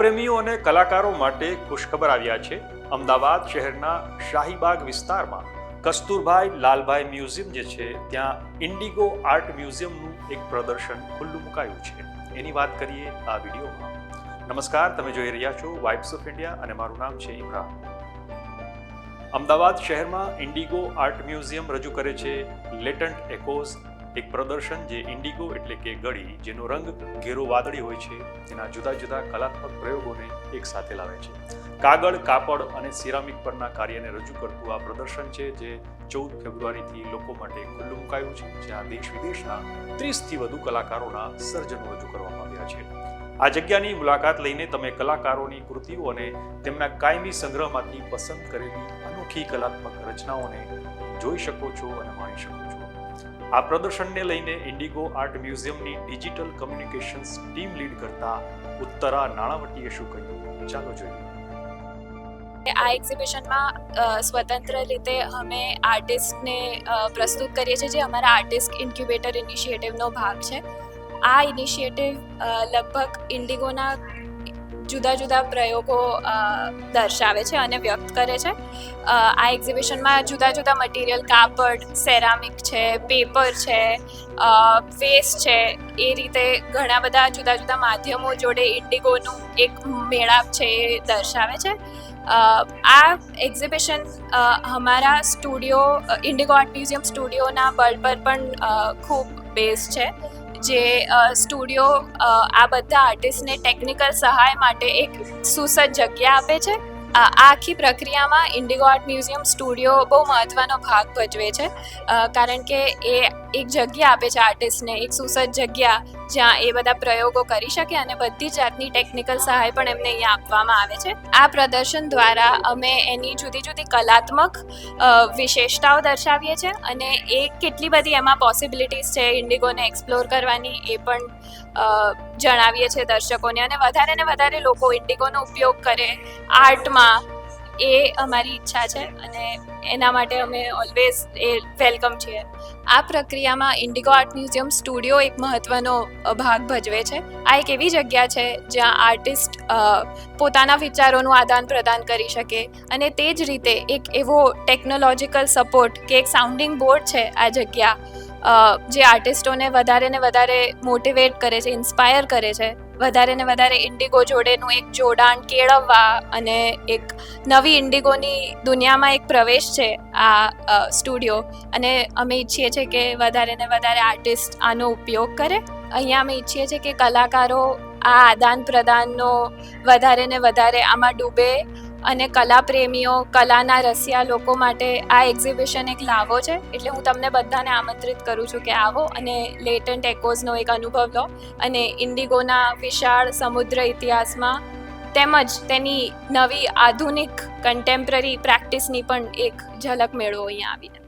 કલાપ્રેમીઓ અને કલાકારો માટે ખુશખબર આવ્યા છે। અમદાવાદ શહેરના શાહીબાગ વિસ્તારમાં કસ્તુરભાઈ લાલભાઈ મ્યુઝિયમ જે છે ત્યાં ઇન્ડિગો આર્ટ મ્યુઝિયમનું એક પ્રદર્શન ખુલ્લું મુકાયું છે। એની વાત કરીએ આ વિડીયોમાં। નમસ્કાર, તમે જોઈ રહ્યા છો વાઇબ્સ ઓફ ઇન્ડિયા અને મારું નામ છે ઇમરાન। અમદાવાદ શહેરમાં ઇન્ડિગો આર્ટ મ્યુઝિયમ રજૂ કરે છે લેટન્ટ એકોઝ, એક પ્રદર્શન જે ઇન્ડિગો એટલે કે ગળી, જેનો રંગ ઘેરો વાદળી હોય છે, તેના જુદા જુદા કલાત્મક પ્રયોગોને એક સાથે લાવે છે। કાગળ, કાપડ અને સિરામિક પરના કાર્યને રજૂ કરતું આ પ્રદર્શન છે જે 14 ફેબ્રુઆરીથી લોકો માટે ખુલ્લું મુકાયું છે, જ્યાં દેશ વિદેશના 30થી વધુ કલાકારોના સર્જનો રજૂ કરવામાં આવ્યા છે। આ જગ્યાની મુલાકાત લઈને તમે કલાકારોની કૃતિઓ અને તેમના કાયમી સંગ્રહમાંથી પસંદ કરેલી અનોખી કલાત્મક રચનાઓને જોઈ શકો છો અને માણી શકો છો। આ પ્રદર્શનને લઈને ઇન્ડિગો આર્ટ મ્યુઝિયમની ડિજિટલ કમ્યુનિકેશન્સ ટીમ લીડ કરતા ઉત્તરા નાણાવટીએ શું કહ્યું, ચાલો જોઈએ। આ એક્ઝિબિશનમાં સ્વતંત્ર રીતે અમે આર્ટિસ્ટને પ્રસ્તુત કરીએ છીએ, જે અમારા આર્ટિસ્ટ ઇન્ક્યુબેટર ઇનિશિયેટિવનો ભાગ છે। આ ઇનિશિયેટિવ લગભગ ઇન્ડિગોના જુદા જુદા પ્રયોગો દર્શાવે છે અને વ્યક્ત કરે છે। આ એક્ઝિબિશનમાં જુદા જુદા મટીરિયલ, કાપડ, સેરામિક છે, પેપર છે, વેસ્ટ છે, એ રીતે ઘણા બધા જુદા જુદા માધ્યમો જોડે ઇન્ડિગોનું એક મેળાપ છે એ દર્શાવે છે। આ એક્ઝિબિશન અમારા સ્ટુડિયો ઇન્ડિગો આર્ટ મ્યુઝિયમ સ્ટુડિયોના બળ પર પણ ખૂબ બેઝ છે, જે સ્ટુડિયો આ બધા આર્ટિસ્ટને ટેકનિકલ સહાય માટે એક સુસજ્જ જગ્યા આપે છે। આ આખી પ્રક્રિયામાં ઇન્ડિગો આર્ટ મ્યુઝિયમ સ્ટુડિયો બહુ મહત્ત્વનો ભાગ ભજવે છે, કારણ કે એ એક જગ્યા આપે છે આર્ટિસ્ટને, એક સુસજ્જ જગ્યા જ્યાં એ બધા પ્રયોગો કરી શકે અને બધી જાતની ટેકનિકલ સહાય પણ એમને અહીંયા આપવામાં આવે છે। આ પ્રદર્શન દ્વારા અમે એની જુદી જુદી કલાત્મક વિશેષતાઓ દર્શાવીએ છીએ અને એ કેટલી બધી એમાં પોસિબિલિટીઝ છે ઇન્ડિગોને એક્સપ્લોર કરવાની એ પણ જણાવીએ છીએ દર્શકોને, અને વધારે ને વધારે લોકો ઇન્ડિગોનો ઉપયોગ કરે આર્ટમાં, એ અમારી ઈચ્છા છે અને એના માટે અમે ઓલવેઝ એ વેલકમ છીએ। આ પ્રક્રિયામાં ઇન્ડિગો આર્ટ મ્યુઝિયમ સ્ટુડિયો એક મહત્ત્વનો ભાગ ભજવે છે। આ એક એવી જગ્યા છે જ્યાં આર્ટિસ્ટ પોતાના વિચારોનું આદાન પ્રદાન કરી શકે, અને તે જ રીતે એક એવો ટેકનોલોજીકલ સપોર્ટ કે એક સાઉન્ડિંગ બોર્ડ છે આ જગ્યા, જે આર્ટિસ્ટોને વધારે ને વધારે મોટિવેટ કરે છે, ઇન્સ્પાયર કરે છે, વધારે ને વધારે ઇન્ડિગો જોડેનું એક જોડાણ કેળવવા અને એક નવી ઇન્ડિગોની દુનિયામાં એક પ્રવેશ છે આ સ્ટુડિયો, અને અમે ઈચ્છીએ છીએ કે વધારે ને વધારે આર્ટિસ્ટ આનો ઉપયોગ કરે। અહીંયા અમે ઈચ્છીએ છીએ કે કલાકારો આ આદાન પ્રદાનનો વધારે ને વધારે આમાં ડૂબે, અને કલાપ્રેમીઓ, કલાના રસિયા લોકો માટે આ એક્ઝિબિશન એક લાવો છે। એટલે હું તમને બધાને આમંત્રિત કરું છું કે આવો અને લેટન્ટ એકોઝનો એક અનુભવ લો, અને ઇન્ડિગોના વિશાળ સમુદ્ર ઇતિહાસમાં તેમજ તેની નવી આધુનિક કન્ટેમ્પરરી પ્રેક્ટિસની પણ એક ઝલક મેળવો અહીંયા આવીને।